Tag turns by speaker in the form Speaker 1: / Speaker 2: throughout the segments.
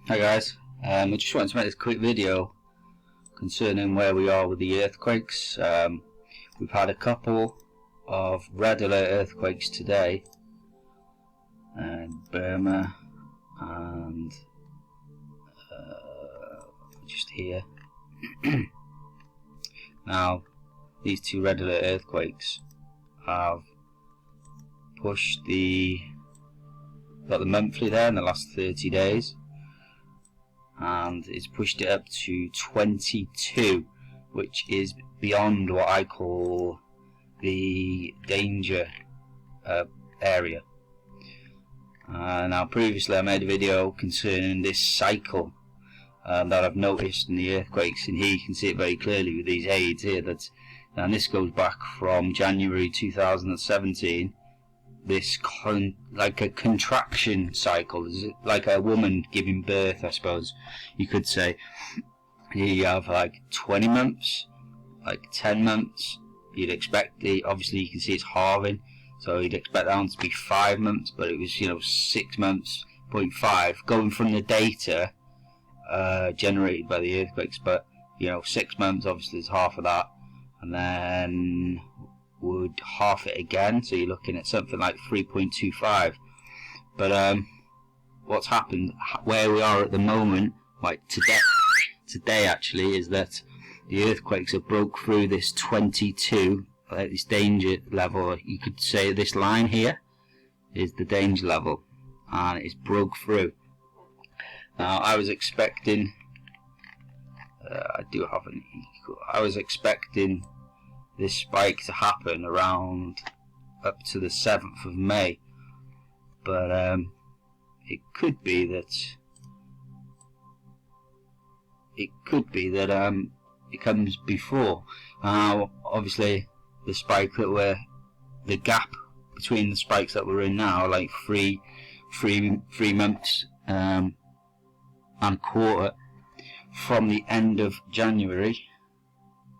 Speaker 1: Hi guys, I just wanted to make this quick video concerning where we are with the earthquakes. We've had a couple of red alert earthquakes today in Burma and just here. Now these two red alert earthquakes have pushed got the monthly there in the last 30 days, and it's pushed it up to 22, which is beyond what I call the danger area. Now previously I made a video concerning this cycle that I've noticed in the earthquakes, and here you can see it very clearly with these aids here, and this goes back from January 2017. This like a contraction cycle, like a woman giving birth, I suppose you could say. Here you have like 20 months, like 10 months. You'd expect obviously you can see it's halving, so you'd expect that one to be 5 months, but it was 6 months, 0.5, going from the data generated by the earthquakes. But 6 months obviously is half of that, and then would half it again, so you're looking at something like 3.25. But what's happened, where we are at the moment, like today actually, is that the earthquakes have broke through this 22, like this danger level. You could say this line here is the danger level, and it's broke through. Now I was expecting I was expecting this spike to happen around up to the 7th of May, but it could be that it comes before. Now obviously the spike the gap between the spikes that we're in now, like three months and a quarter from the end of January,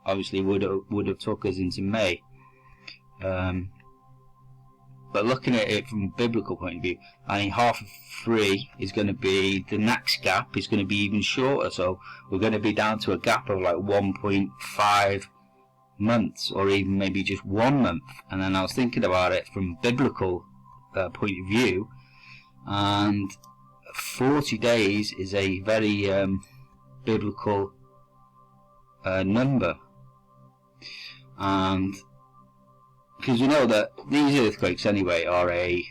Speaker 1: obviously would have took us into May. But looking at it from a biblical point of view, I think half of 3 is going to be, the next gap is going to be even shorter, so we're going to be down to a gap of like 1.5 months, or even maybe just 1 month. And then I was thinking about it from a biblical point of view, and 40 days is a very biblical number. And because you know that these earthquakes anyway are a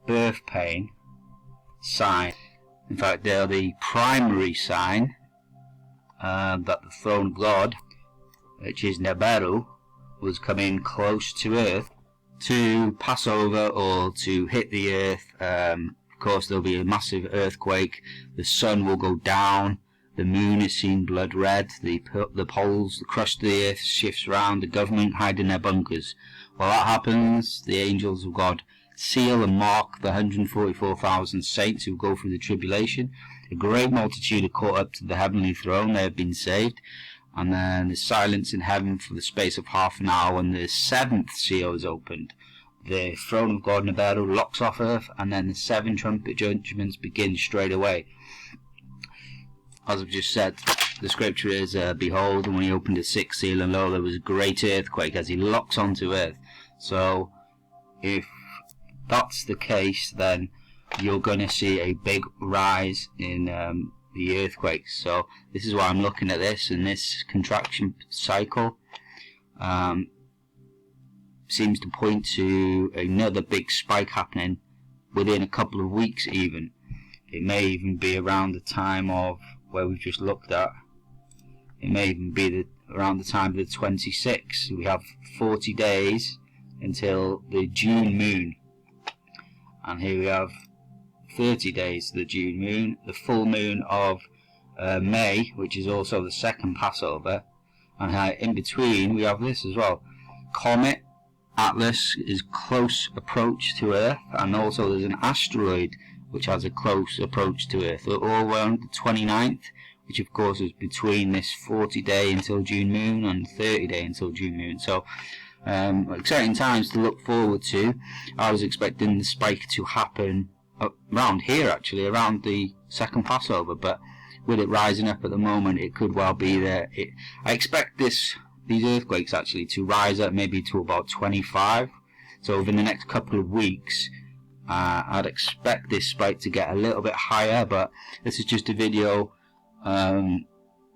Speaker 1: birth pain sign. In fact, they are the primary sign that the throne of God, which is Neberu, was coming close to earth to pass over or to hit the earth. Of course there'll be a massive earthquake, the sun will go down, the moon is seen blood red, the poles, the crust of the earth shifts around, the government hide in their bunkers. While that happens, the angels of God seal and mark the 144,000 saints who go through the tribulation. A great multitude are caught up to the heavenly throne, they have been saved. And then there's silence in heaven for the space of half an hour when the 7th seal is opened. The throne of God, Neberu, locks off earth, and then the 7 trumpet judgments begin straight away. As I've just said, the scripture is, behold, and when he opened the 6th seal, and lo, there was a great earthquake, as he locks onto earth. So if that's the case, then you're going to see a big rise in the earthquakes. So this is why I'm looking at this, and this contraction cycle seems to point to another big spike happening within a couple of weeks even. It may even be around the time of where we've just looked at. It may even be around the time of the 26th. We have 40 days until the June moon, and here we have 30 days to the June moon, the full moon of May, which is also the second Passover, and in between we have this as well. Comet Atlas is close approach to Earth, and also there's an asteroid which has a close approach to Earth, all around the 29th, which of course is between this 40 day until June moon and 30 day until June moon. So exciting times to look forward to. I was expecting the spike to happen around here actually, around the second Passover, but with it rising up at the moment, it could well be there. I expect these earthquakes actually to rise up maybe to about 25. So within the next couple of weeks, I'd expect this spike to get a little bit higher. But this is just a video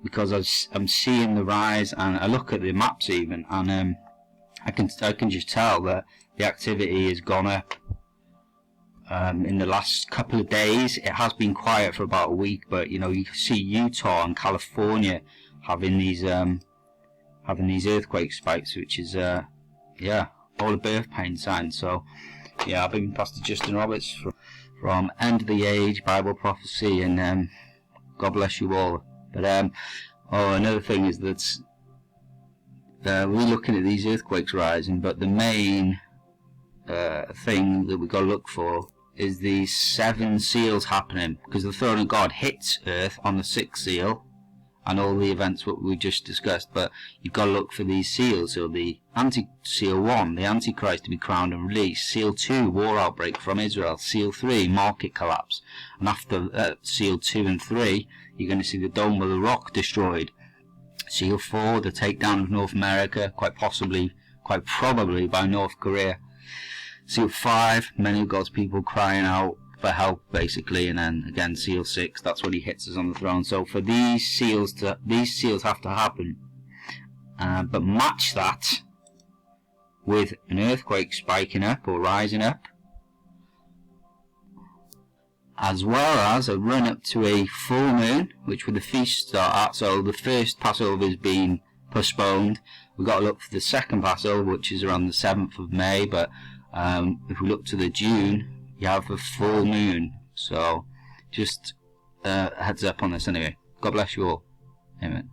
Speaker 1: because I'm seeing the rise, and I look at the maps even, and I can just tell that the activity has gone up. In the last couple of days, it has been quiet for about a week, but you know, you can see Utah and California having these earthquake spikes, which is yeah, all the birth pain signs. So yeah, I've been Pastor Justin Roberts from End of the Age Bible Prophecy, and God bless you all. But another thing is that we're looking at these earthquakes rising, but the main thing that we've got to look for is these 7 seals happening, because the throne of God hits earth on the 6th seal and all the events what we just discussed. But you've got to look for these seals. So the seal 1, the Antichrist to be crowned and released; seal 2, war outbreak from Israel; seal 3, market collapse; and after seal 2 and 3, you're going to see the Dome of the Rock destroyed; seal 4, the takedown of North America, quite probably by North Korea; seal 5, many of God's people crying out for help, basically; and then again seal 6, that's when he hits us on the throne. So for these seals have to happen, but match that with an earthquake spiking up or rising up, as well as a run up to a full moon, which would the feast start at. So the first Passover is being postponed. We've got to look for the second Passover, which is around the 7th of May, but if we look to the June, you have a full moon. So just a heads up on this anyway. God bless you all. Amen.